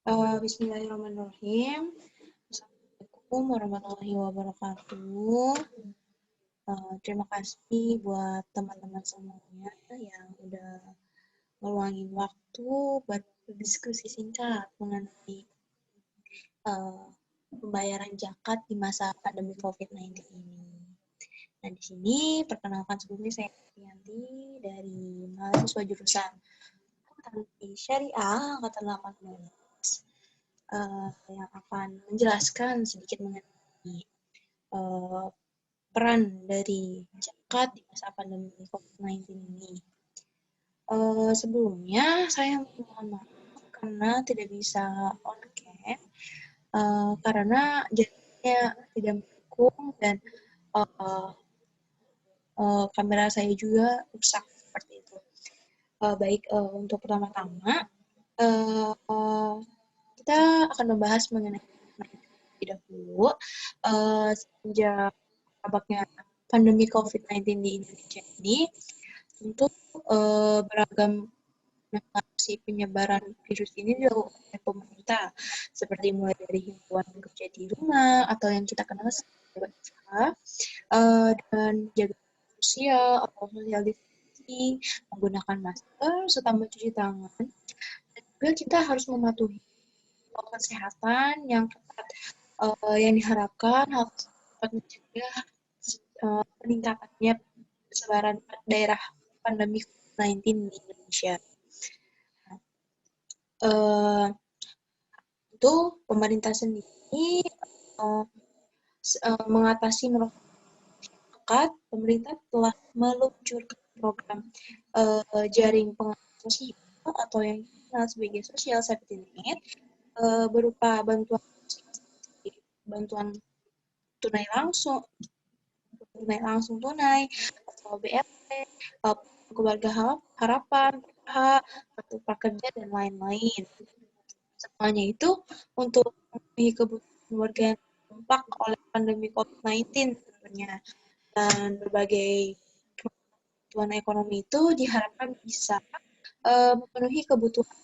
Bismillahirrahmanirrahim. Assalamualaikum warahmatullahi wabarakatuh. Terima kasih buat teman-teman semuanya yang udah meluangin waktu buat berdiskusi singkat mengenai uh, pembayaran zakat di masa pandemi COVID-19 ini. Nah, di sini perkenalkan sebelumnya saya Yanti dari mahasiswa jurusan Akuntansi Syariah angkatan 18 yang akan menjelaskan sedikit mengenai peran dari zakat di masa pandemi COVID-19 ini. Sebelumnya, saya mohon maaf karena tidak bisa on cam, karena jaringannya tidak mendukung dan kamera saya juga rusak seperti itu. Baik, untuk pertama-tama, kita akan membahas mengenai terlebih dahulu sejak wabaknya pandemi COVID-19 di Indonesia ini untuk beragam mengatasi penyebaran virus ini dilakukan oleh pemerintah, seperti mulai dari himbauan bekerja di rumah atau yang kita kenal sebagai WFH, dan jaga sosial atau social distancing, menggunakan masker serta mencuci tangan. Dan juga kita harus mematuhi protokol kesehatan yang ketat, yang diharapkan hal dapat mencegah peningkatannya penyebaran daerah pandemi COVID-19 di Indonesia. Itu pemerintah sendiri mengatasi masyarakat, pemerintah telah meluncurkan program jaring pengaman sosial atau yang dikenal sebagai social safety net berupa bantuan tunai langsung tunai atau BLT, keluarga harapan, kartu prakerja dan lain-lain. Semuanya itu untuk memenuhi kebutuhan warga yang terdampak oleh pandemi COVID-19 tentunya. Dan berbagai kebutuhan ekonomi itu diharapkan bisa memenuhi kebutuhan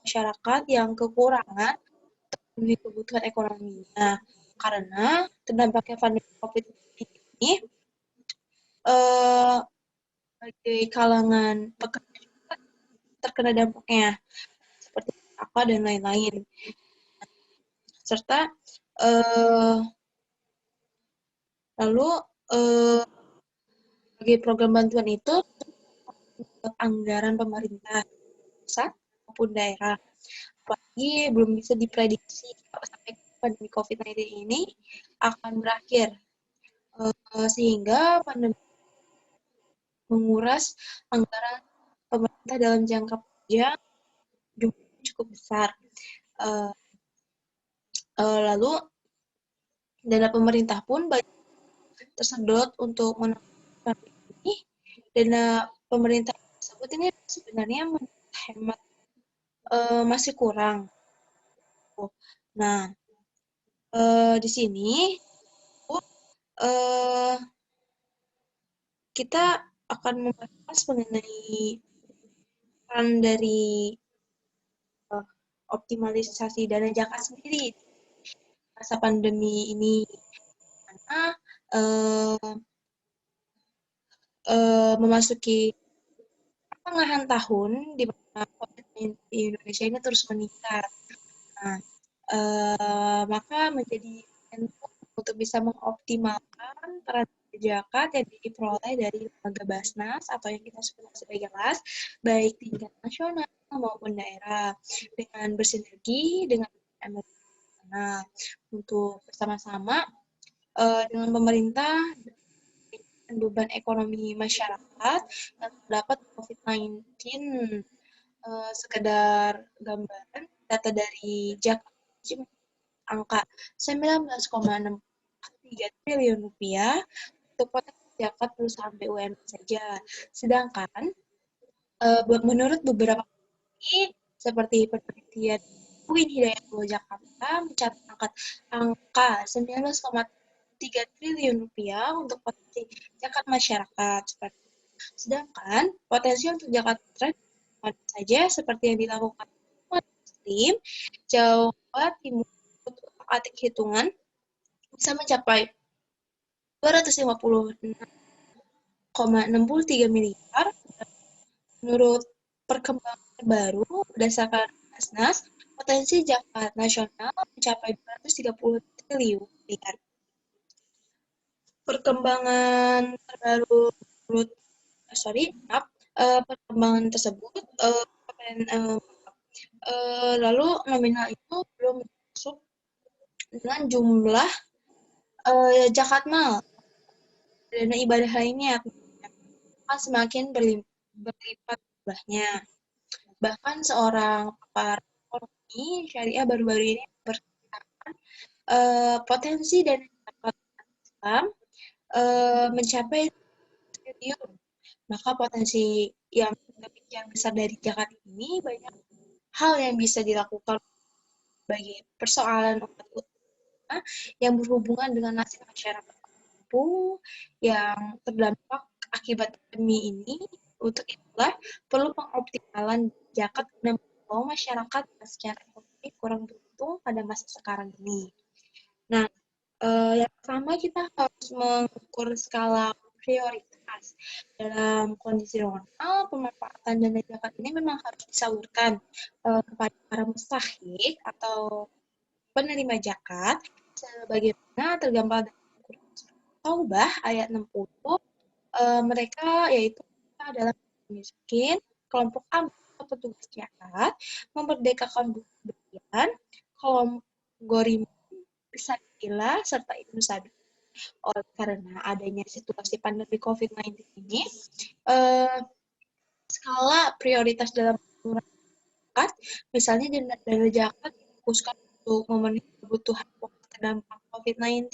masyarakat yang kekurangan memenuhi kebutuhan ekonominya. Karena terdampaknya pandemi COVID-19 ini sebagai kalangan pekerja terkena dampaknya seperti PHK dan lain-lain. Serta lalu sebagai program bantuan itu anggaran pemerintah pusat maupun daerah. Apalagi belum bisa diprediksi sampai pandemi COVID-19 ini akan berakhir. Sehingga pandemi menguras anggaran pemerintah dalam jangka panjang jumlahnya cukup besar. Lalu dana pemerintah pun banyak tersedot untuk menangani ini. Dana pemerintah tersebut ini sebenarnya hemat masih kurang. Nah, di sini kita akan membahas mengenai peran dari optimalisasi dana zakat sendiri masa pandemi ini, karena memasuki pertengahan tahun di mana COVID-19 di Indonesia ini terus meningkat. Nah, maka menjadi penting untuk bisa mengoptimalkan peran zakat yang diperoleh dari lembaga Basnas atau yang kita sebut sebagai LAS, baik tingkat nasional maupun daerah, dengan bersinergi dengan MNS untuk bersama-sama dengan pemerintah dan beban ekonomi masyarakat yang terdapat COVID-19. Sekedar gambaran, data dari Jakarta angka 19,63 triliun rupiah untuk potensi zakat perusahaan BUMN saja. Sedangkan menurut beberapa seperti penelitian UIN Hidayatullah Jakarta mencatat angka 19,3 triliun rupiah untuk potensi zakat masyarakat. Sedangkan potensi untuk zakat saja seperti yang dilakukan Muslim, Jawa Timur atik hitungan bisa mencapai 256,63 miliar. Menurut perkembangan terbaru berdasarkan Basnas, potensi zakat nasional mencapai 230 triliun rupiah. Perkembangan terbaru menurut perkembangan tersebut lalu nominal itu belum masuk dengan jumlah zakat mal dana ibadah lainnya akan semakin berlipat jumlahnya. Bahkan seorang pakar ekonomi syariah baru-baru ini berkatakan potensi dana zakat Islam mencapai triliun. Maka potensi yang demikian besar dari zakat ini banyak hal yang bisa dilakukan bagi persoalan umat yang berhubungan dengan nasib masyarakat mampu yang terdampak akibat pandemi ini. Untuk itulah perlu pengoptimalan zakat guna membawa masyarakat secara ekonomi kurang beruntung pada masa sekarang ini. Nah, yang pertama kita harus mengukur skala prioritas. Dalam kondisi normal, pemanfaatan dana zakat ini memang harus disalurkan kepada para mustahik atau penerima zakat sebagaimana tergambar dalam Taubah ayat 60. Mereka yaitu adalah miskin, kelompok atau petugas zakat, memerdekakan budak, kelompok gorim bisa gila, serta Ibnu Sabil. Oleh karena adanya situasi pandemi COVID-19 ini, skala prioritas dalam zakat, misalnya dana zakat difokuskan untuk memenuhi kebutuhan pokok terdampak COVID-19,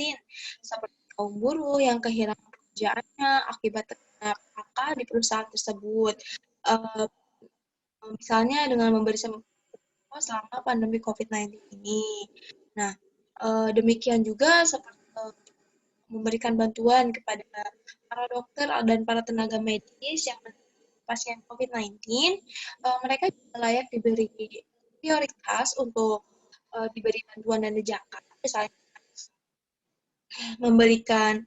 seperti kaum buruh yang kehilangan pekerjaannya akibat terkena PHK di perusahaan tersebut. Misalnya dengan memberi sembako selama pandemi COVID-19 ini. Nah, demikian juga seperti memberikan bantuan kepada para dokter dan para tenaga medis yang pasien COVID-19, mereka juga layak diberi prioritas untuk diberi bantuan dana zakat, misalnya memberikan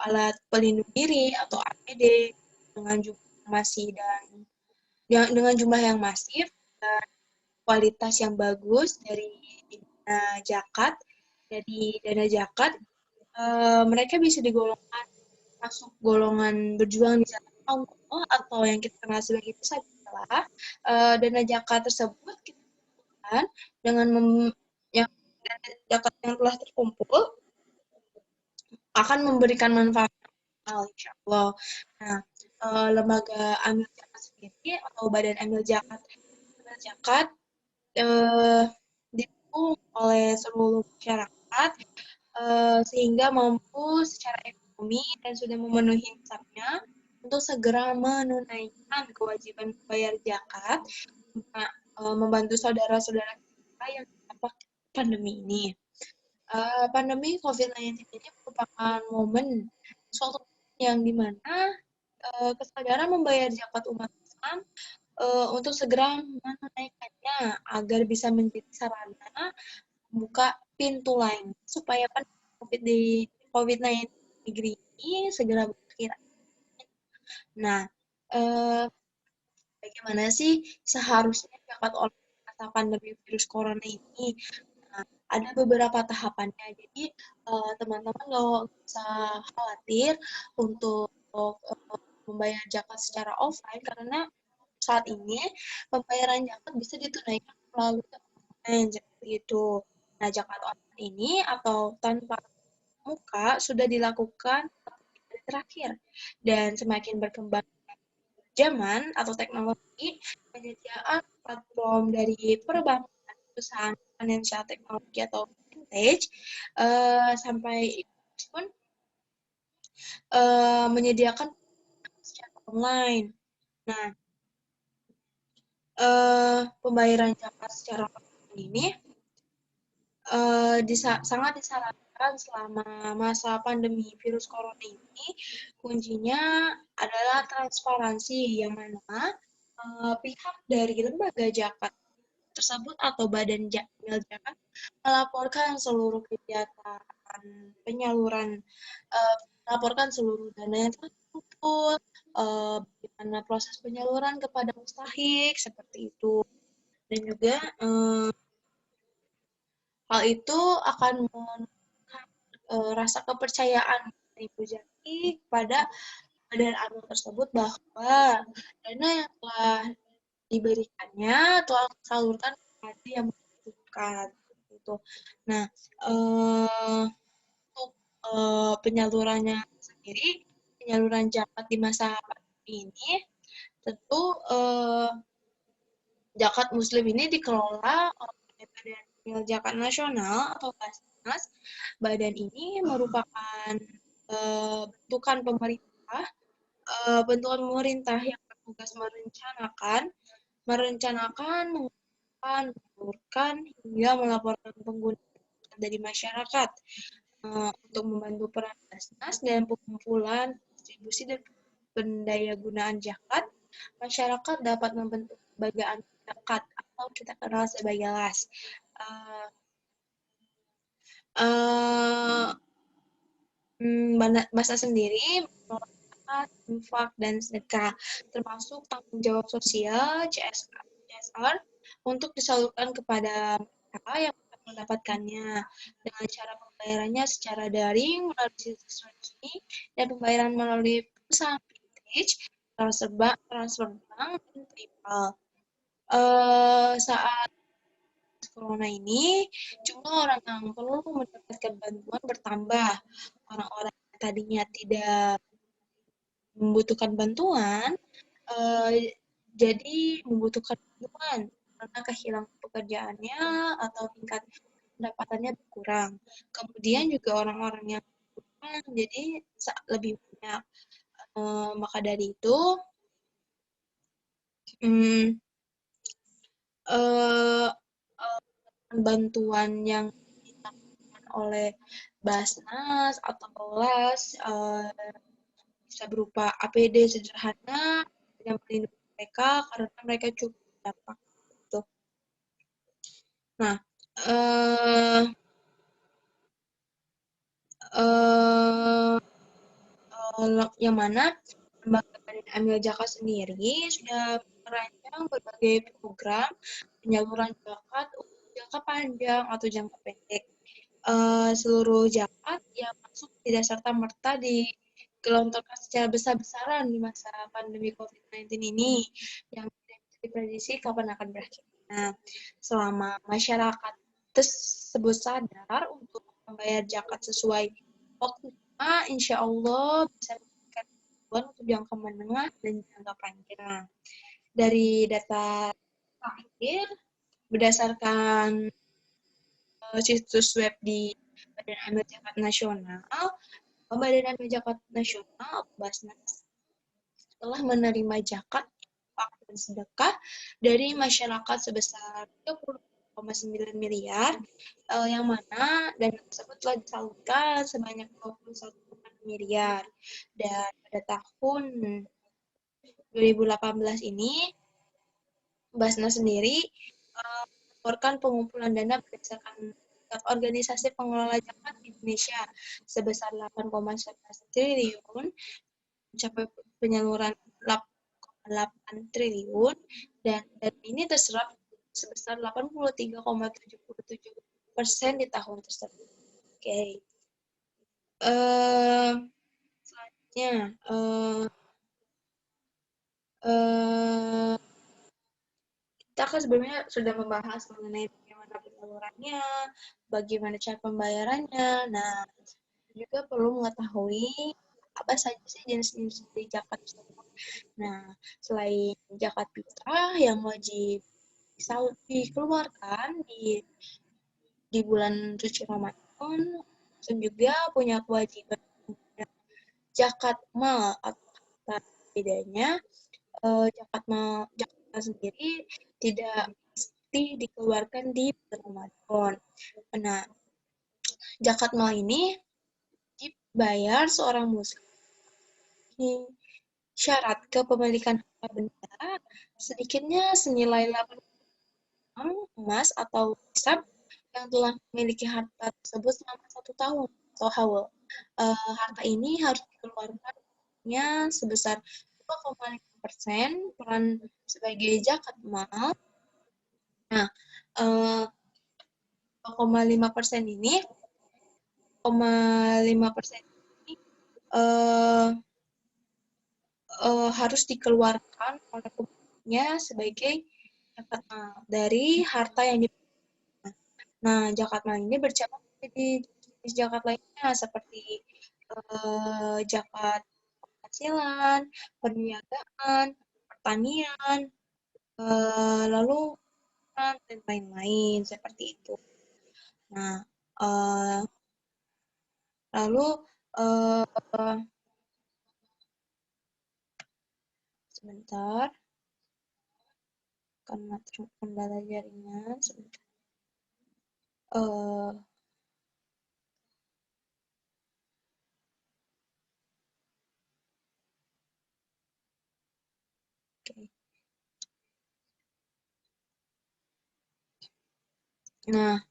alat pelindung diri atau APD dengan jumlah masih dengan jumlah yang masif dan kualitas yang bagus dari dana zakat. Jadi dana zakat mereka bisa digolongkan masuk golongan berjuang di jalan Allah atau yang kita kenal sebagai fisabilillah. Dana zakat tersebut kita lakukan dengan yang dana zakat yang telah terkumpul akan memberikan manfaat insya Allah. Nah, lembaga amil zakat sendiri atau badan amil zakat didukung oleh seluruh masyarakat sehingga mampu secara ekonomi dan sudah memenuhi nisabnya untuk segera menunaikan kewajiban membayar zakat, membantu saudara-saudara kita yang terdampak pandemi ini. Pandemi COVID-19 ini merupakan momen suatu yang dimana kesadaran membayar zakat umat Islam untuk segera menunaikannya agar bisa menjadi sarana membuka pintu lain supaya COVID-19 negeri ini segera berakhir. Nah, bagaimana sih seharusnya zakat oleh masa pandemi virus corona ini? Nah, ada beberapa tahapannya. Jadi teman-teman nggak usah khawatir untuk membayar zakat secara offline karena saat ini pembayaran zakat bisa ditunaikan melalui online seperti itu. Nah, zakat online ini atau tanpa muka sudah dilakukan terakhir dan semakin berkembang zaman atau teknologi, penyediaan platform dari perbankan, perusahaan financial teknologi atau vintage sampai pun menyediakan secara online. Nah, pembayaran zakat secara online ini sangat disarankan selama masa pandemi virus corona ini. Kuncinya adalah transparansi, yang mana pihak dari lembaga zakat tersebut atau badan amil zakat melaporkan seluruh kegiatan penyaluran, melaporkan seluruh dana yang terkumpul, bagaimana proses penyaluran kepada mustahik seperti itu. Dan juga hal itu akan menunjukkan rasa kepercayaan dari mujaki kepada badan amil tersebut bahwa dana yang telah diberikannya telah tersalurkan kepada yang membutuhkan. Gitu. Nah, untuk penyalurannya sendiri, penyaluran zakat di masa pandemi ini, tentu zakat muslim ini dikelola oleh Badan Amil Zakat Nasional atau Basnas. Badan ini merupakan bentukan pemerintah yang bertugas merencanakan, mengumpulkan, hingga melaporkan penggunaan dari masyarakat untuk membantu peran Basnas dalam pengumpulan, distribusi, dan pendayagunaan zakat. Masyarakat dapat membentuk lembaga zakat atau kita kenal sebagai LAS. Basnas sendiri zakat, infak, dan sedekah, termasuk tanggung jawab sosial CSR untuk disalurkan kepada mereka yang mendapatkannya dengan cara pembayarannya secara daring melalui situs resmi dan pembayaran melalui perusahaan vintage, transfer bank, dan PayPal. Saat corona ini, jumlah orang yang perlu mendapatkan bantuan bertambah. Orang-orang yang tadinya tidak membutuhkan bantuan, jadi membutuhkan bantuan karena kehilangan pekerjaannya atau tingkat pendapatannya berkurang. Kemudian juga orang-orang yang berkurang jadi lebih banyak. Maka dari itu, bantuan yang dilakukan oleh Basnas atau LAS bisa berupa APD sederhana yang melindungi mereka karena mereka cukup terdampak. Gitu. Nah, yang mana lembaga badan amil zakat sendiri sudah merancang berbagai program penyaluran zakat untuk jangka panjang atau jangka pendek. Seluruh zakat yang masuk tidak serta-merta digelontorkan secara besar-besaran di masa pandemi COVID-19 ini yang tidak bisa diprediksi kapan akan berakhir. Nah, selama masyarakat tersebut sadar untuk membayar zakat sesuai waktunya, insya Allah bisa memberikan bantuan untuk jangka menengah dan jangka panjang. Dari data terakhir, berdasarkan situs web di Badan Amil Zakat Nasional, Badan Amil Zakat Nasional Basnas telah menerima zakat, infak, dan sedekah dari masyarakat sebesar 30,9 miliar, yang mana dana tersebut telah disalurkan sebanyak 21 miliar. Dan pada tahun 2018 ini, Basnas sendiri melaporkan pengumpulan dana berdasarkan organisasi pengelola zakat di Indonesia sebesar 8,11 triliun, mencapai penyaluran 8,8 triliun, dan ini terserap sebesar 83,77% di tahun tersebut. Oke. Selanjutnya, kita kan sebelumnya sudah membahas mengenai bagaimana penyalurannya, bagaimana cara pembayarannya. Nah, juga perlu mengetahui apa saja sih jenis-jenis dari zakat tersebut. Nah, selain zakat fitrah yang wajib dikeluarkan di bulan suci Ramadan, dan juga punya kewajiban zakat mal atau bedanya. Zakat sendiri tidak mesti dikeluarkan di bulan Ramadan. Nah, zakat mal ini dibayar seorang muslim syarat kepemilikan harta benda sedikitnya senilai emas, atau hisap yang telah memiliki harta tersebut selama 1 tahun atau haul. Harta ini harus dikeluarkannya sebesar 2,5% peran sebagai zakat mal. Nah, 2,5% ini, 0,5% ini harus dikeluarkan oleh pemiliknya sebagai zakat mal dari harta yang diberikan. Nah, zakat mal ini bercabang menjadi jenis zakat lainnya seperti zakat penghasilan, perniagaan, pertanian, lalu dan lain-lain seperti itu. Nah, lalu sebentar, karena terkendala jaringan, sebentar. Okay. Nah,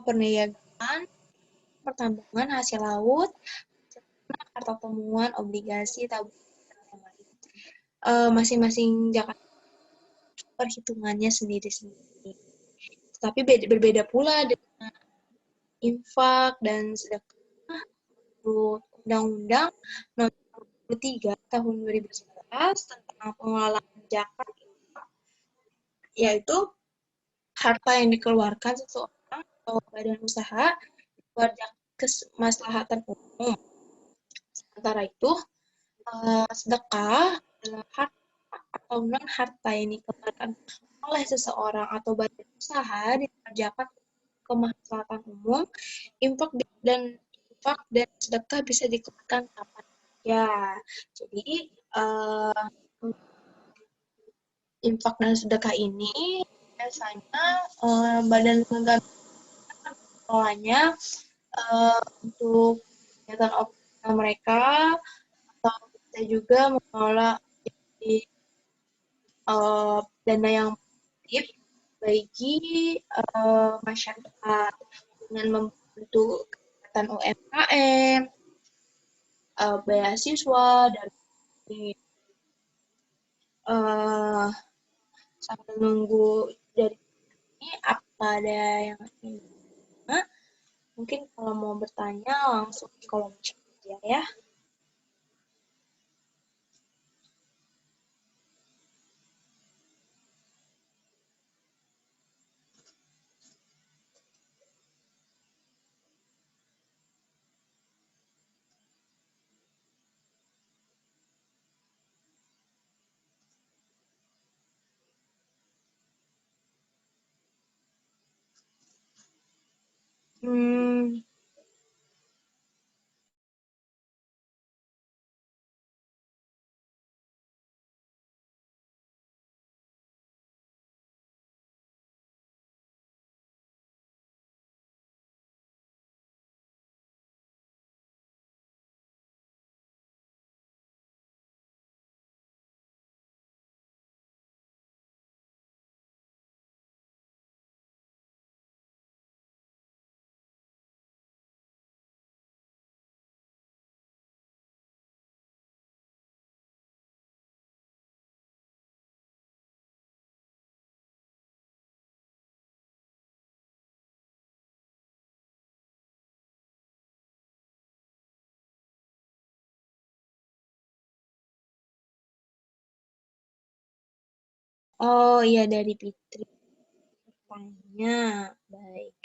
perniagaan, pertambangan, hasil laut, harta temuan, obligasi, tabungan, masing-masing zakat perhitungannya sendiri-sendiri. Tapi berbeda pula dengan infak dan sedekah. Undang-Undang Nomor 23 Tahun 2011 tentang pengelolaan zakat, yaitu harta yang dikeluarkan seseorang atau badan usaha buat kemaslahatan umum. Sementara itu, sedekah adalah harta atau non harta yang dikeluarkan oleh seseorang atau badan usaha dikerjakan kemaslahatan umum. Infak dan sedekah bisa dikeluarkan kapan ya. Jadi infak dan sedekah ini biasanya badan lembaga mengelolanya untuk kegiatan operasional mereka, atau bisa juga mengelola dana yang positif bagi masyarakat dengan membantu kegiatan UMKM, beasiswa, dan sambil nunggu dari ini apa ada yang ingin, mungkin kalau mau bertanya langsung di kolom chat ya. Oh iya, dari Fitri. Tanya, baik.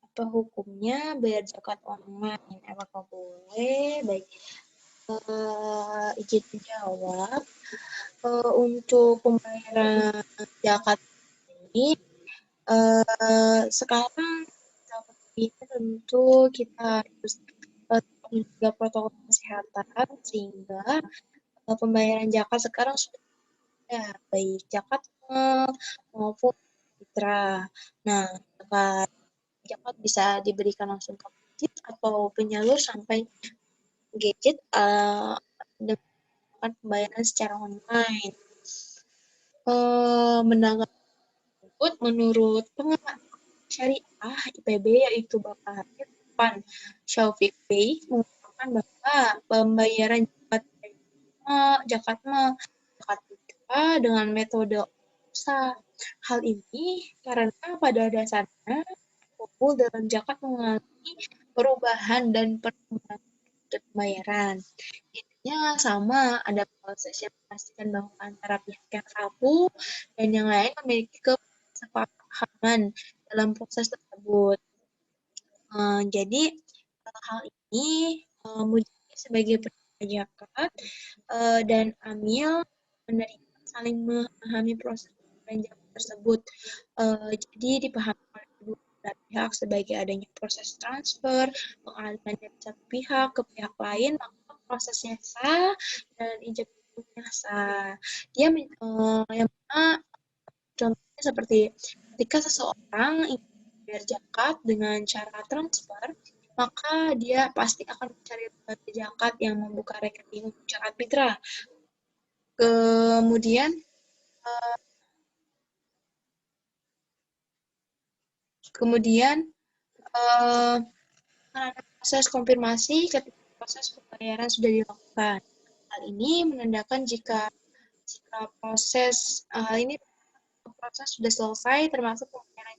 Apa hukumnya bayar zakat online? Apakah boleh? Baik. Izin menjawab. Untuk pembayaran zakat ini, sekarang seperti itu tentu kita harus menjaga protokol kesehatan, sehingga pembayaran zakat sekarang sudah baik zakat maupun fitrah. Nah, zakat bisa diberikan langsung ke masjid atau penyalur sampai gadget dengan pembayaran secara online. Menanggapi menurut pengamat syariah IPB yaitu Bapak Irfan Syafiq Bey mengatakan bahwa pembayaran zakat fitrah dengan metode usaha. Hal ini karena pada dasarnya hukum dalam zakat mengalami perubahan dan perkembangan pembayaran. Intinya sama, ada proses yang memastikan bahwa antara pihak yang satu dan yang lain memiliki kesepahaman dalam proses tersebut. Jadi hal ini Mujahid sebagai penerima zakat dan Amil menerima saling memahami proses pembayaran zakat tersebut. Jadi dipahami oleh kedua belah pihak sebagai adanya proses transfer, pengalihan dari satu pihak ke pihak lain, maka prosesnya sah dan ijabahnya sah. Dia yang mana contohnya seperti ketika seseorang ingin membayar zakat dengan cara transfer, maka dia pasti akan mencari lembaga zakat yang membuka rekening untuk zakat fitrah. Kemudian ada proses konfirmasi ketika proses pembayaran sudah dilakukan. Hal ini menandakan jika proses sudah selesai, termasuk pembayaran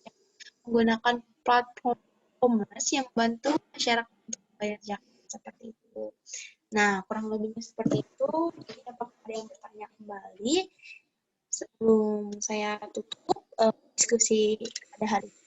menggunakan platform e-commerce yang membantu masyarakat untuk membayar zakat seperti itu. Nah, kurang lebihnya seperti itu. Jadi, apakah ada yang bertanya kembali sebelum saya tutup diskusi pada hari ini?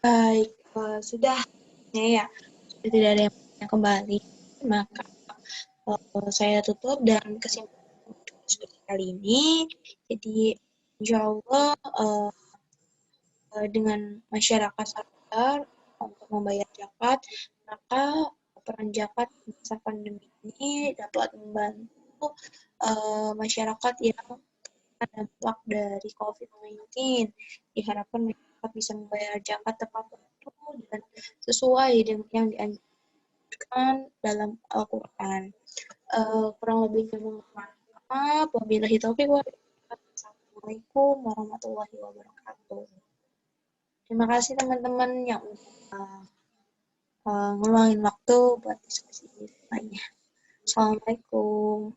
Baik, sudah ya, sudah tidak ada yang bertanya kembali, maka saya tutup dan kesimpulan diskusi kali ini. Jadi, insya Allah dengan masyarakat sadar untuk membayar zakat, maka peran zakat di masa pandemi ini dapat membantu masyarakat yang terdampak dari COVID-19. Diharapkan masyarakat bisa membayar zakat tepat waktu dan sesuai dengan yang dianjurkan dalam Al-Quran. Kurang lebihnya mohon maaf. Wabillahi taufiq wal hidayah. Assalamualaikum warahmatullahi wabarakatuh. Terima kasih teman-teman yang udah ngeluangin waktu buat diskusi lainnya. Assalamualaikum.